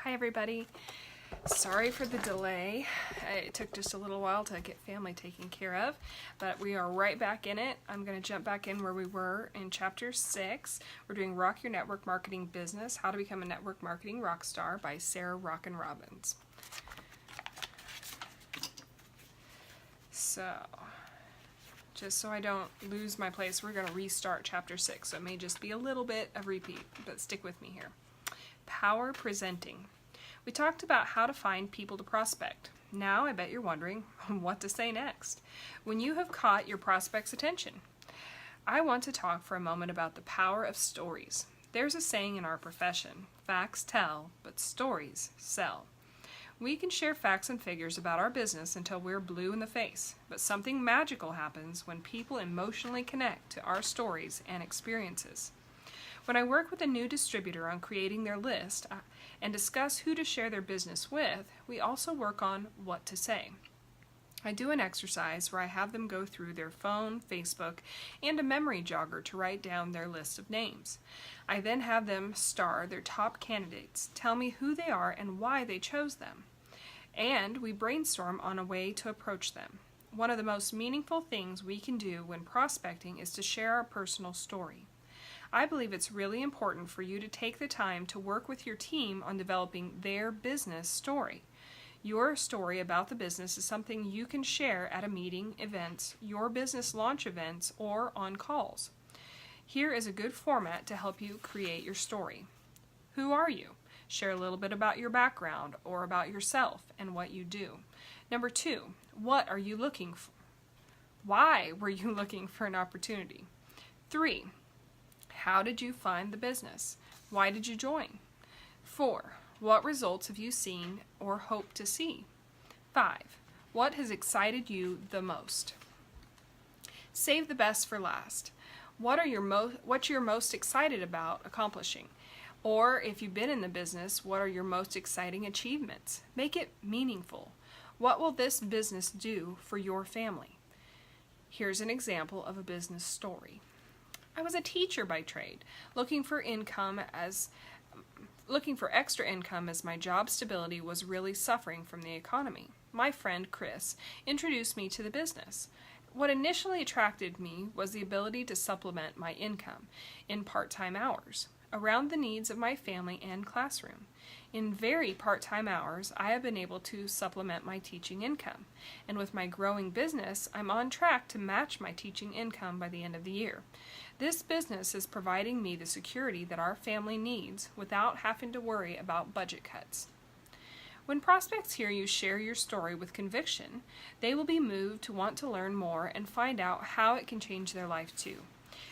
Hi everybody. Sorry for the delay. It took just a little while to get family taken care of, but we are right back in it. I'm going to jump back in where we were in Chapter 6. We're doing Rock Your Network Marketing Business, How to Become a Network Marketing Rockstar by Sarah Rockin' Robbins. So, just so I don't lose my place, we're going to restart Chapter 6. So it may just be a little bit of repeat, but stick with me here. Power presenting. We talked about how to find people to prospect. Now I bet you're wondering what to say next when you have caught your prospect's attention. I want to talk for a moment about the power of stories. There's a saying in our profession, facts tell, but stories sell. We can share facts and figures about our business until we're blue in the face, but something magical happens when people emotionally connect to our stories and experiences. When I work with a new distributor on creating their list and discuss who to share their business with, we also work on what to say. I do an exercise where I have them go through their phone, Facebook, and a memory jogger to write down their list of names. I then have them star their top candidates, tell me who they are and why they chose them. And we brainstorm on a way to approach them. One of the most meaningful things we can do when prospecting is to share our personal story. I believe it's really important for you to take the time to work with your team on developing their business story. Your story about the business is something you can share at a meeting, events, your business launch events, or on calls. Here is a good format to help you create your story. Who are you? Share a little bit about your background or about yourself and what you do. Number 2, what are you looking for? Why were you looking for an opportunity? 3, how did you find the business? Why did you join? 4, what results have you seen or hope to see? 5, what has excited you the most? Save the best for last. What you're most excited about accomplishing? Or if you've been in the business, what are your most exciting achievements? Make it meaningful. What will this business do for your family? Here's an example of a business story. I was a teacher by trade, looking for extra income as my job stability was really suffering from the economy. My friend Chris introduced me to the business. What initially attracted me was the ability to supplement my income in part-time hours around the needs of my family and classroom. In very part-time hours, I have been able to supplement my teaching income, and with my growing business, I'm on track to match my teaching income by the end of the year. This business is providing me the security that our family needs without having to worry about budget cuts. When prospects hear you share your story with conviction, they will be moved to want to learn more and find out how it can change their life too.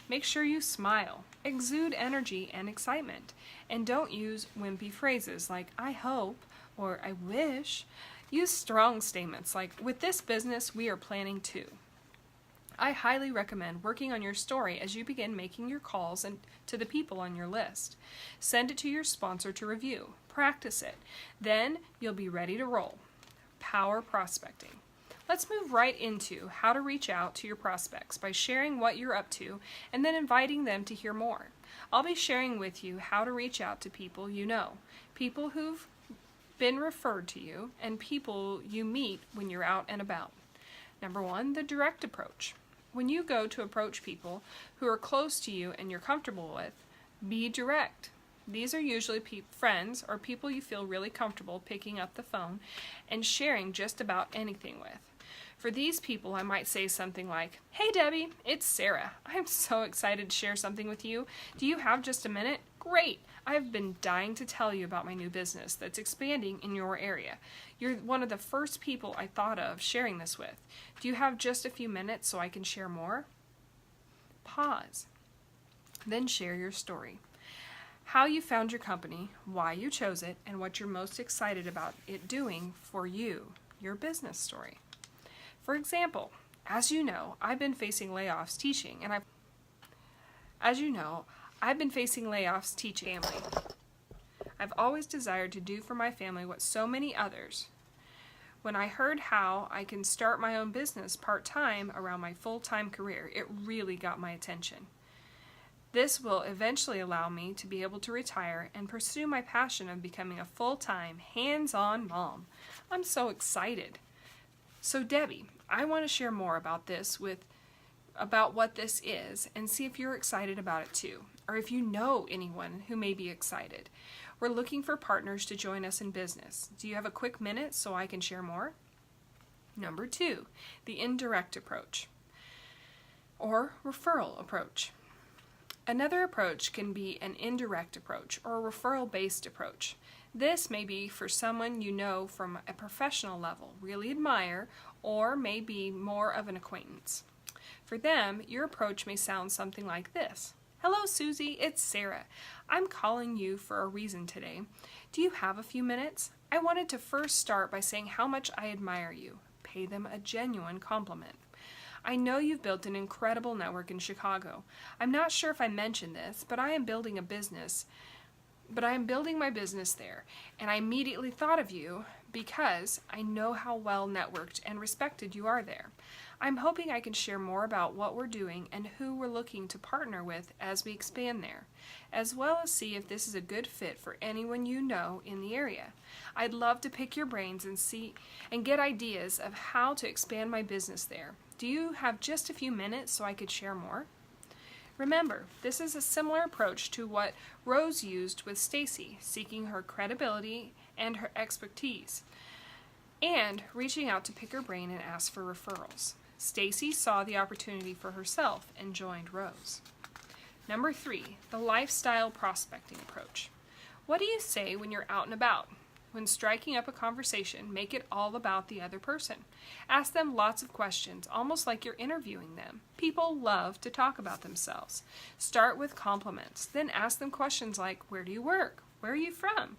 Make sure you smile, exude energy and excitement, and don't use wimpy phrases like I hope or I wish. Use strong statements like with this business we are planning to. I highly recommend working on your story as you begin making your calls to the people on your list. Send it to your sponsor to review. Practice it. Then you'll be ready to roll. Power prospecting. Let's move right into how to reach out to your prospects by sharing what you're up to and then inviting them to hear more. I'll be sharing with you how to reach out to people you know, people who've been referred to you, and people you meet when you're out and about. Number 1, the direct approach. When you go to approach people who are close to you and you're comfortable with, be direct. These are usually friends or people you feel really comfortable picking up the phone and sharing just about anything with. For these people, I might say something like, "Hey Debbie, it's Sarah. I'm so excited to share something with you. Do you have just a minute? Great! I've been dying to tell you about my new business that's expanding in your area. You're one of the first people I thought of sharing this with. Do you have just a few minutes so I can share more?" Pause. Then share your story. How you found your company, why you chose it, and what you're most excited about it doing for you, your business story. For example, as you know, I've been facing layoffs teaching family. I've always desired to do for my family what so many others. When I heard how I can start my own business part-time around my full-time career, it really got my attention. This will eventually allow me to be able to retire and pursue my passion of becoming a full-time, hands-on mom. I'm so excited. So Debbie, I want to share more about what this is and see if you're excited about it too, or if you know anyone who may be excited. We're looking for partners to join us in business. Do you have a quick minute so I can share more? Number 2, the indirect approach or referral approach. Another approach can be an indirect approach or a referral-based approach. This may be for someone you know from a professional level, really admire, or may be more of an acquaintance. For them, your approach may sound something like this. Hello, Susie, it's Sarah. I'm calling you for a reason today. Do you have a few minutes? I wanted to first start by saying how much I admire you. Pay them a genuine compliment. I know you've built an incredible network in Chicago. I'm not sure if I mentioned this, but I am building my business there, and I immediately thought of you because I know how well networked and respected you are there. I'm hoping I can share more about what we're doing and who we're looking to partner with as we expand there, as well as see if this is a good fit for anyone you know in the area. I'd love to pick your brains and get ideas of how to expand my business there. Do you have just a few minutes so I could share more? Remember, this is a similar approach to what Rose used with Stacy, seeking her credibility and her expertise, and reaching out to pick her brain and ask for referrals. Stacy saw the opportunity for herself and joined Rose. Number 3, the lifestyle prospecting approach. What do you say when you're out and about? When striking up a conversation, make it all about the other person. Ask them lots of questions, almost like you're interviewing them. People love to talk about themselves. Start with compliments, then ask them questions like, where do you work? Where are you from?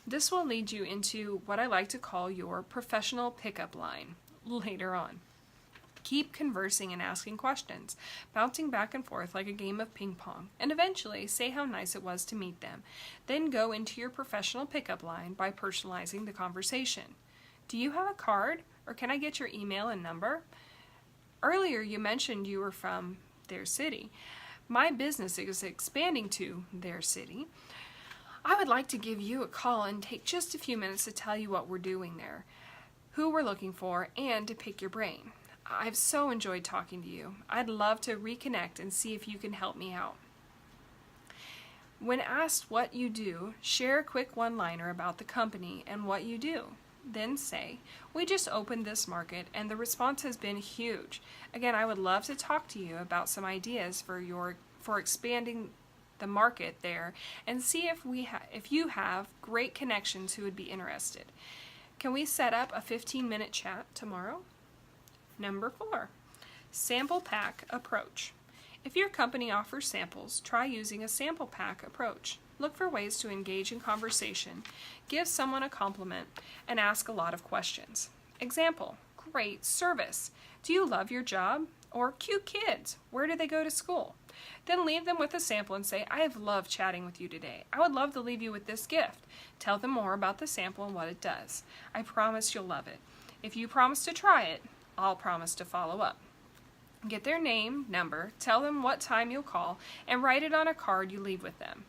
This will lead you into what I like to call your professional pickup line later on. Keep conversing and asking questions, bouncing back and forth like a game of ping pong, and eventually say how nice it was to meet them. Then go into your professional pickup line by personalizing the conversation. Do you have a card, or can I get your email and number? Earlier you mentioned you were from their city. My business is expanding to their city. I would like to give you a call and take just a few minutes to tell you what we're doing there, who we're looking for, and to pick your brain. I've so enjoyed talking to you. I'd love to reconnect and see if you can help me out. When asked what you do, share a quick one-liner about the company and what you do. Then say, we just opened this market and the response has been huge. Again, I would love to talk to you about some ideas for expanding the market there and see if you have great connections who would be interested. Can we set up a 15-minute chat tomorrow? Number 4, sample pack approach. If your company offers samples, try using a sample pack approach. Look for ways to engage in conversation, give someone a compliment, and ask a lot of questions. Example, great service. Do you love your job? Or cute kids. Where do they go to school? Then leave them with a sample and say, I have loved chatting with you today. I would love to leave you with this gift. Tell them more about the sample and what it does. I promise you'll love it. If you promise to try it, I'll promise to follow up. Get their name, number, tell them what time you'll call, and write it on a card you leave with them.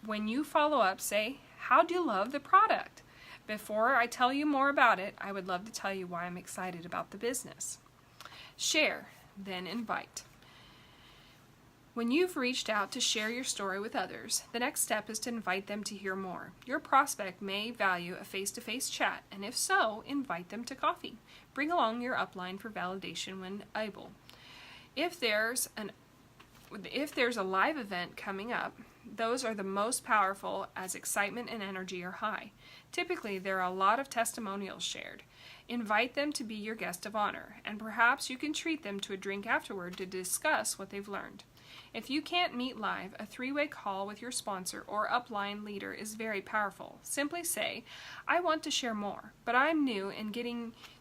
When you follow up, say, how do you love the product? Before I tell you more about it, I would love to tell you why I'm excited about the business. Share, then invite. When you've reached out to share your story with others, the next step is to invite them to hear more. Your prospect may value a face-to-face chat, and if so, invite them to coffee. Bring along your upline for validation when able. If there's a live event coming up, those are the most powerful as excitement and energy are high. Typically, there are a lot of testimonials shared. Invite them to be your guest of honor, and perhaps you can treat them to a drink afterward to discuss what they've learned. If you can't meet live, a 3-way call with your sponsor or upline leader is very powerful. Simply say, I want to share more, but I'm new and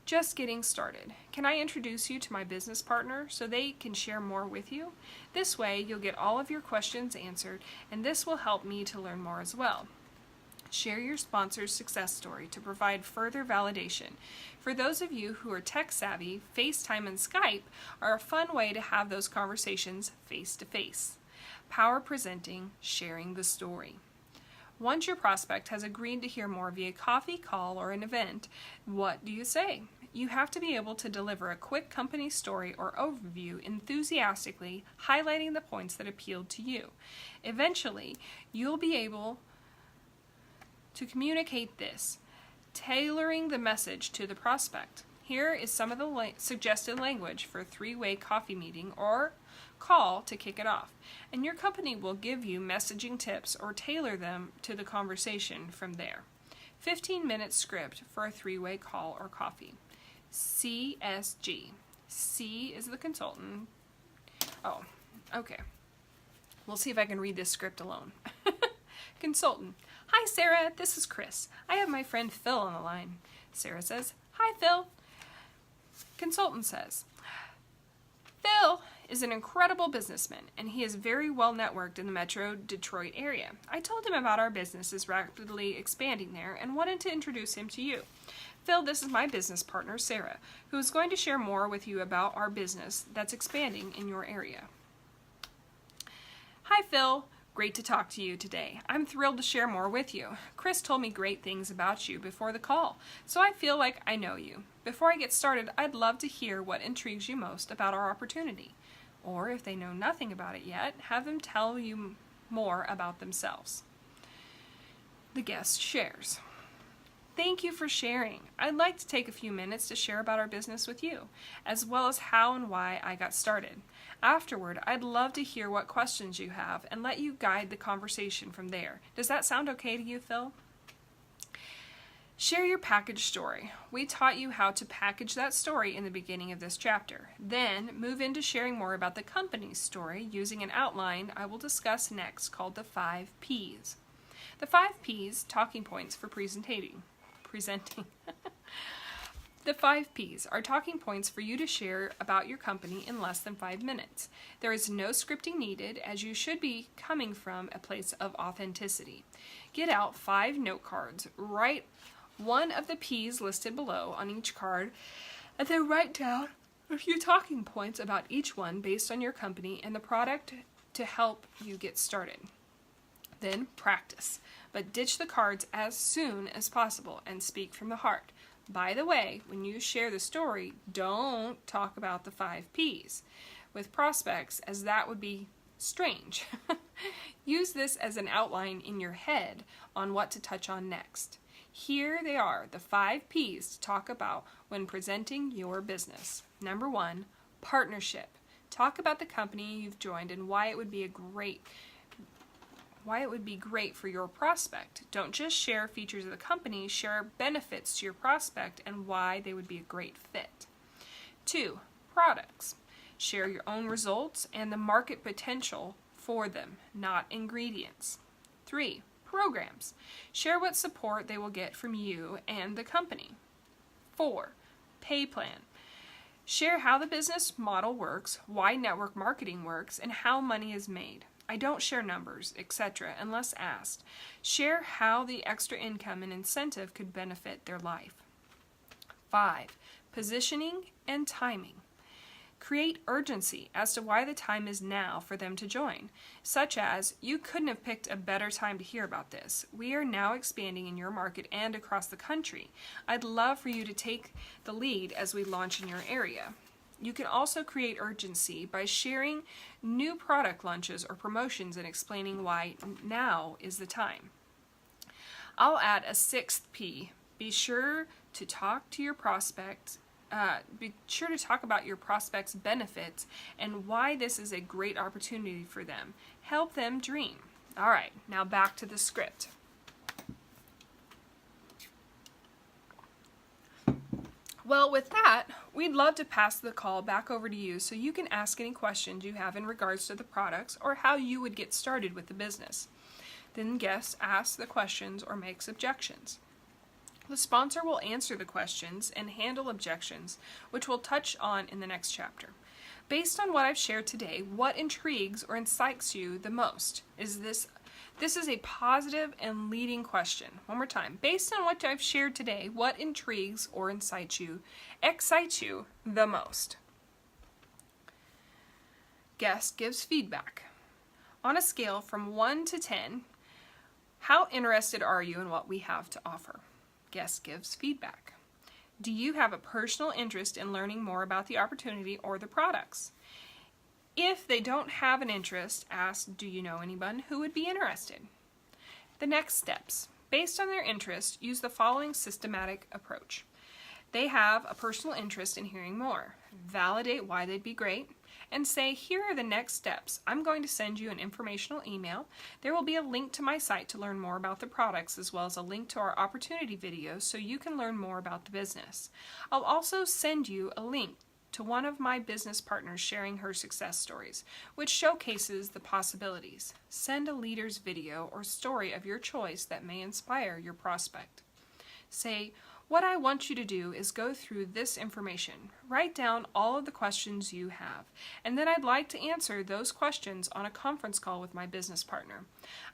just getting started. Can I introduce you to my business partner so they can share more with you? This way, you'll get all of your questions answered, and this will help me to learn more as well. Share your sponsor's success story to provide further validation. For those of you who are tech savvy, FaceTime and Skype are a fun way to have those conversations face to face. Power presenting, sharing the story. Once your prospect has agreed to hear more via coffee, call, or an event, what do you say? You have to be able to deliver a quick company story or overview enthusiastically, highlighting the points that appealed to you. Eventually, you'll be able to communicate this, tailoring the message to the prospect. Here is some of the suggested language for a three-way coffee meeting or call to kick it off, and your company will give you messaging tips or tailor them to the conversation from there. 15-minute script for a three-way call or coffee. CSG. C is the consultant. Oh, okay. We'll see if I can read this script alone. Consultant. Hi, Sarah. This is Chris. I have my friend Phil on the line. Sarah says, Hi, Phil. Consultant says, Phil is an incredible businessman, and he is very well networked in the Metro Detroit area. I told him about our business is rapidly expanding there and wanted to introduce him to you. Phil, this is my business partner, Sarah, who is going to share more with you about our business that's expanding in your area. Hi, Phil. Great to talk to you today. I'm thrilled to share more with you. Chris told me great things about you before the call, so I feel like I know you. Before I get started, I'd love to hear what intrigues you most about our opportunity. Or if they know nothing about it yet, have them tell you more about themselves. The guest shares. Thank you for sharing. I'd like to take a few minutes to share about our business with you, as well as how and why I got started. Afterward, I'd love to hear what questions you have and let you guide the conversation from there. Does that sound okay to you, Phil? Share your package story. We taught you how to package that story in the beginning of this chapter. Then move into sharing more about the company's story using an outline I will discuss next called the 5 Ps. The 5 Ps, talking points for presenting. The 5 Ps are talking points for you to share about your company in less than 5 minutes. There is no scripting needed, as you should be coming from a place of authenticity. Get out 5 note cards. Write one of the Ps listed below on each card, and then write down a few talking points about each one based on your company and the product to help you get started. Then practice, but ditch the cards as soon as possible and speak from the heart. By the way, when you share the story, don't talk about the 5 Ps with prospects, as that would be strange. Use this as an outline in your head on what to touch on next. Here they are, the 5 Ps to talk about when presenting your business. Number 1, partnership. Talk about the company you've joined and why it would be great for your prospect. Don't just share features of the company, share benefits to your prospect and why they would be a great fit. 2, products. Share your own results and the market potential for them, not ingredients. 3, programs. Share what support they will get from you and the company. 4, pay plan. Share how the business model works, why network marketing works, and how money is made. I don't share numbers, etc., unless asked. Share how the extra income and incentive could benefit their life. 5, positioning and timing. Create urgency as to why the time is now for them to join, such as, you couldn't have picked a better time to hear about this. We are now expanding in your market and across the country. I'd love for you to take the lead as we launch in your area. You can also create urgency by sharing new product launches or promotions and explaining why now is the time. I'll add a 6th P. Be sure to talk about your prospects' benefits and why this is a great opportunity for them. Help them dream. All right, now back to the script. Well, with that, we'd love to pass the call back over to you so you can ask any questions you have in regards to the products or how you would get started with the business. Then guests ask the questions or makes objections. The sponsor will answer the questions and handle objections, which we'll touch on in the next chapter. Based on what I've shared today, what intrigues or excites you the most? This is a positive and leading question. One more time. Based on what I've shared today, what intrigues or excites you the most? Guest gives feedback. On a scale from 1 to 10, how interested are you in what we have to offer? Guest gives feedback. Do you have a personal interest in learning more about the opportunity or the products? If they don't have an interest, ask, do you know anyone who would be interested? The next steps. Based on their interest, use the following systematic approach. They have a personal interest in hearing more. Validate why they'd be great, and say, here are the next steps. I'm going to send you an informational email. There will be a link to my site to learn more about the products, as well as a link to our opportunity videos so you can learn more about the business. I'll also send you a link to one of my business partners sharing her success stories, which showcases the possibilities. Send a leader's video or story of your choice that may inspire your prospect. Say, what I want you to do is go through this information. Write down all of the questions you have, and then I'd like to answer those questions on a conference call with my business partner.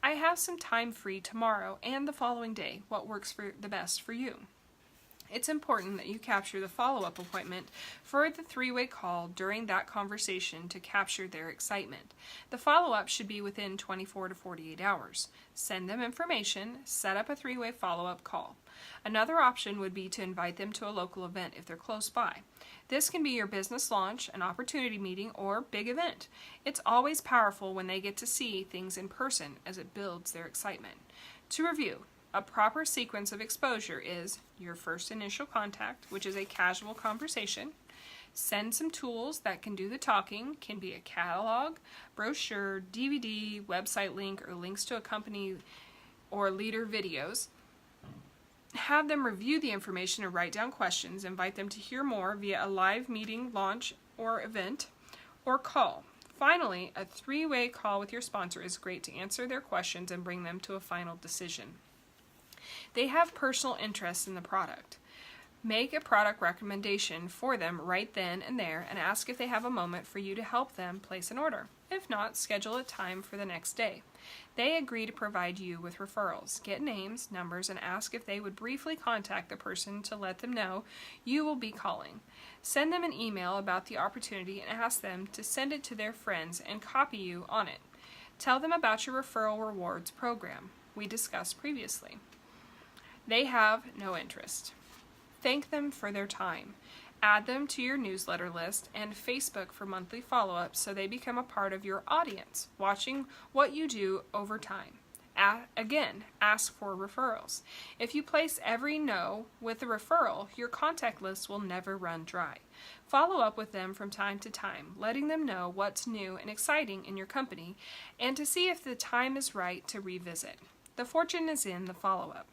I have some time free tomorrow and the following day. What works for the best for you? It's important that you capture the follow-up appointment for the three-way call during that conversation to capture their excitement. The follow-up should be within 24 to 48 hours. Send them information, set up a three-way follow-up call. Another option would be to invite them to a local event if they're close by. This can be your business launch, an opportunity meeting, or big event. It's always powerful when they get to see things in person as it builds their excitement. To review, a proper sequence of exposure is your first initial contact, which is a casual conversation. Send some tools that can do the talking, can be a catalog, brochure, DVD, website link, or links to a company or leader videos. Have them review the information and write down questions. Invite them to hear more via a live meeting, launch, or event, or call. Finally, a three-way call with your sponsor is great to answer their questions and bring them to a final decision. They have personal interest in the product. Make a product recommendation for them right then and there and ask if they have a moment for you to help them place an order. If not, schedule a time for the next day. They agree to provide you with referrals. Get names, numbers, and ask if they would briefly contact the person to let them know you will be calling. Send them an email about the opportunity and ask them to send it to their friends and copy you on it. Tell them about your referral rewards program we discussed previously. They have no interest. Thank them for their time. Add them to your newsletter list and Facebook for monthly follow-ups so they become a part of your audience, watching what you do over time. Again, ask for referrals. If you place every no with a referral, your contact list will never run dry. Follow up with them from time to time, letting them know what's new and exciting in your company and to see if the time is right to revisit. The fortune is in the follow-up.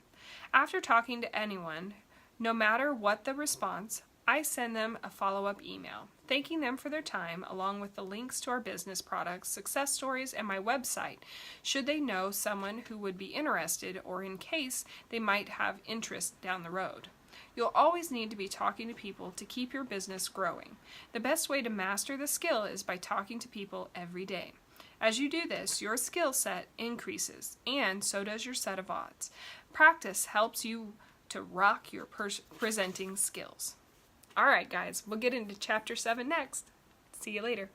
After talking to anyone, no matter what the response, I send them a follow-up email, thanking them for their time, along with the links to our business products, success stories, and my website, should they know someone who would be interested or in case they might have interest down the road. You'll always need to be talking to people to keep your business growing. The best way to master the skill is by talking to people every day. As you do this, your skill set increases, and so does your set of odds. Practice helps you to rock your presenting skills. All right, guys, we'll get into Chapter 7 next. See you later.